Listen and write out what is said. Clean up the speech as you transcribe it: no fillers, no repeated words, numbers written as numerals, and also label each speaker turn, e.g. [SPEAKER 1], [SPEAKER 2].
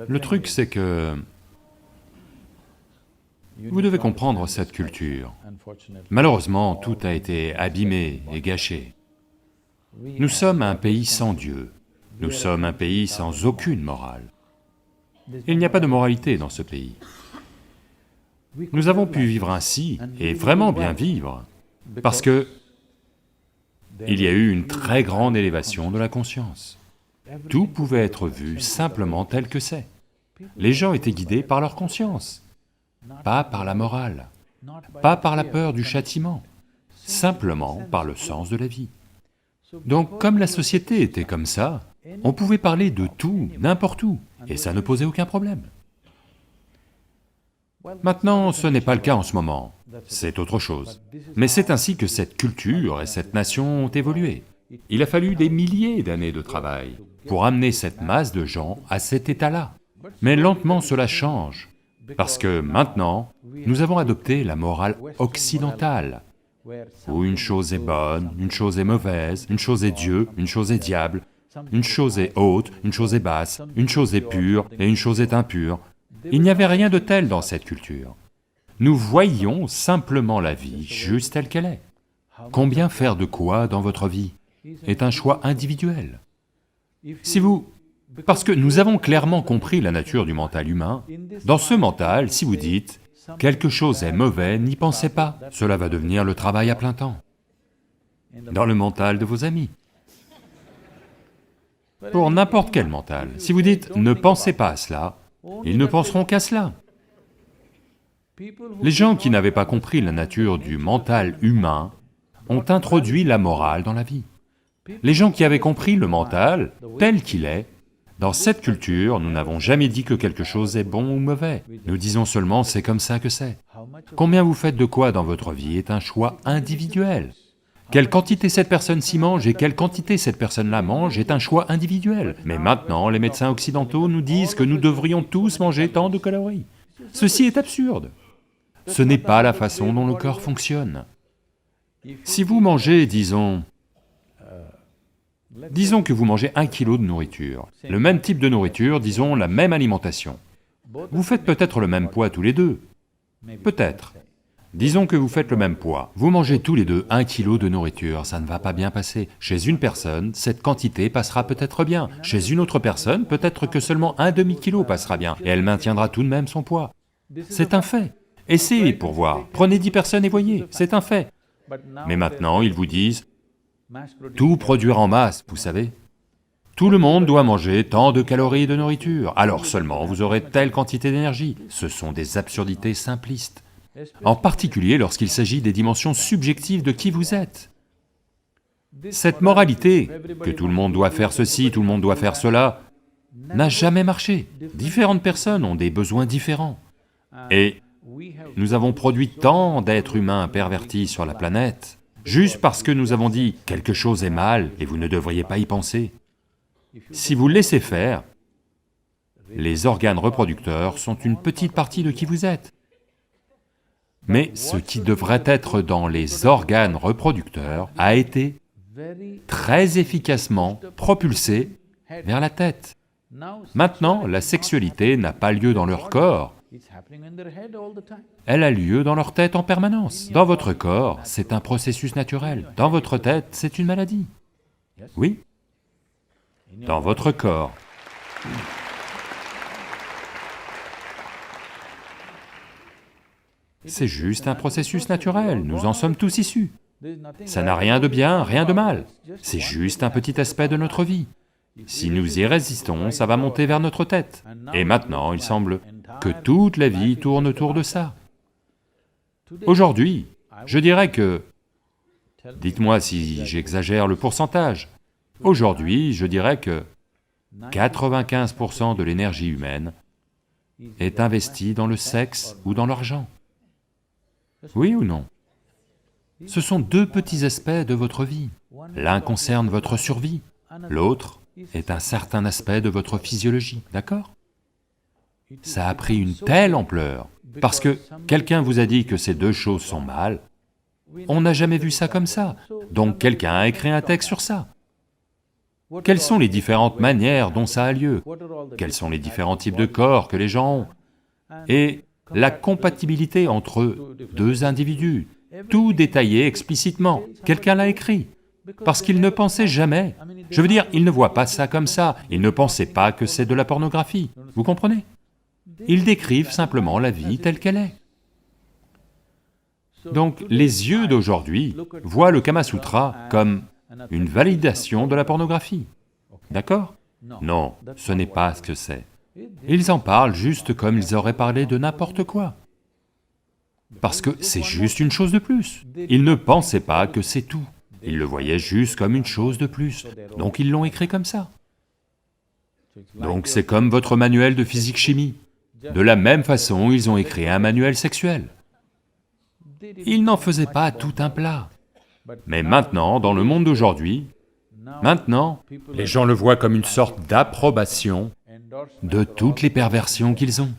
[SPEAKER 1] Le truc, c'est que vous devez comprendre cette culture. Malheureusement, tout a été abîmé et gâché. Nous sommes un pays sans Dieu, nous sommes un pays sans aucune morale. Il n'y a pas de moralité dans ce pays. Nous avons pu vivre ainsi, et vraiment bien vivre, parce que il y a eu une très grande élévation de la conscience. Tout pouvait être vu simplement tel que c'est. Les gens étaient guidés par leur conscience, pas par la morale, pas par la peur du châtiment, simplement par le sens de la vie. Donc comme la société était comme ça, on pouvait parler de tout, n'importe où, et ça ne posait aucun problème. Maintenant, ce n'est pas le cas en ce moment, c'est autre chose. Mais c'est ainsi que cette culture et cette nation ont évolué. Il a fallu des milliers d'années de travail pour amener cette masse de gens à cet état-là. Mais lentement cela change, parce que maintenant, nous avons adopté la morale occidentale, où une chose est bonne, une chose est mauvaise, une chose est Dieu, une chose est diable, une chose est haute, une chose est basse, une chose est pure et une chose est impure. Il n'y avait rien de tel dans cette culture. Nous voyions simplement la vie juste telle qu'elle est. Combien faire de quoi dans votre vie est un choix individuel. Si vous... Parce que nous avons clairement compris la nature du mental humain. Dans ce mental, si vous dites « quelque chose est mauvais, n'y pensez pas, cela va devenir le travail à plein temps », dans le mental de vos amis. Pour n'importe quel mental, si vous dites « ne pensez pas à cela », ils ne penseront qu'à cela. Les gens qui n'avaient pas compris la nature du mental humain ont introduit la morale dans la vie. Les gens qui avaient compris le mental tel qu'il est, dans cette culture, nous n'avons jamais dit que quelque chose est bon ou mauvais, nous disons seulement c'est comme ça que c'est. Combien vous faites de quoi dans votre vie est un choix individuel. Quelle quantité cette personne-ci mange et quelle quantité cette personne-là mange est un choix individuel. Mais maintenant, les médecins occidentaux nous disent que nous devrions tous manger tant de calories. Ceci est absurde. Ce n'est pas la façon dont le corps fonctionne. Si vous mangez, disons que vous mangez 1 kilo de nourriture, le même type de nourriture, disons la même alimentation. Vous faites peut-être le même poids tous les deux, peut-être. Disons que vous faites le même poids, vous mangez tous les deux 1 kilo de nourriture, ça ne va pas bien passer. Chez une personne, cette quantité passera peut-être bien, chez une autre personne, peut-être que seulement un demi-kilo passera bien, et elle maintiendra tout de même son poids. C'est un fait. Essayez pour voir, prenez 10 personnes et voyez, c'est un fait. Mais maintenant, ils vous disent, tout produire en masse, vous savez. Tout le monde doit manger tant de calories de nourriture, alors seulement vous aurez telle quantité d'énergie. Ce sont des absurdités simplistes, en particulier lorsqu'il s'agit des dimensions subjectives de qui vous êtes. Cette moralité, que tout le monde doit faire ceci, tout le monde doit faire cela, n'a jamais marché. Différentes personnes ont des besoins différents. Et nous avons produit tant d'êtres humains pervertis sur la planète, juste parce que nous avons dit « quelque chose est mal et vous ne devriez pas y penser ». Si vous laissez faire, les organes reproducteurs sont une petite partie de qui vous êtes. Mais ce qui devrait être dans les organes reproducteurs a été très efficacement propulsé vers la tête. Maintenant, la sexualité n'a pas lieu dans leur corps, elle a lieu dans leur tête en permanence. Dans votre corps, c'est un processus naturel. Dans votre tête, c'est une maladie. Oui, dans votre corps. C'est juste un processus naturel, nous en sommes tous issus. Ça n'a rien de bien, rien de mal. C'est juste un petit aspect de notre vie. Si nous y résistons, ça va monter vers notre tête. Et maintenant, il semble que toute la vie tourne autour de ça. Aujourd'hui, je dirais que... Dites-moi si j'exagère le pourcentage. Aujourd'hui, je dirais que 95% de l'énergie humaine est investie dans le sexe ou dans l'argent. Oui ou non? Ce sont deux petits aspects de votre vie. L'un concerne votre survie, l'autre est un certain aspect de votre physiologie, d'accord? Ça a pris une telle ampleur, parce que quelqu'un vous a dit que ces deux choses sont mal, on n'a jamais vu ça comme ça, donc quelqu'un a écrit un texte sur ça. Quelles sont les différentes manières dont ça a lieu? Quels sont les différents types de corps que les gens ont? Et la compatibilité entre deux individus, tout détaillé explicitement. Quelqu'un l'a écrit, parce qu'il ne pensait jamais. Je veux dire, il ne voit pas ça comme ça, il ne pensait pas que c'est de la pornographie, vous comprenez? Ils décrivent simplement la vie telle qu'elle est. Donc les yeux d'aujourd'hui voient le Kama Sutra comme une validation de la pornographie, d'accord? Non, ce n'est pas ce que c'est. Ils en parlent juste comme ils auraient parlé de n'importe quoi. Parce que c'est juste une chose de plus. Ils ne pensaient pas que c'est tout. Ils le voyaient juste comme une chose de plus, donc ils l'ont écrit comme ça. Donc c'est comme votre manuel de physique-chimie. De la même façon, ils ont écrit un manuel sexuel. Ils n'en faisaient pas tout un plat. Mais maintenant, dans le monde d'aujourd'hui, maintenant, les gens le voient comme une sorte d'approbation de toutes les perversions qu'ils ont.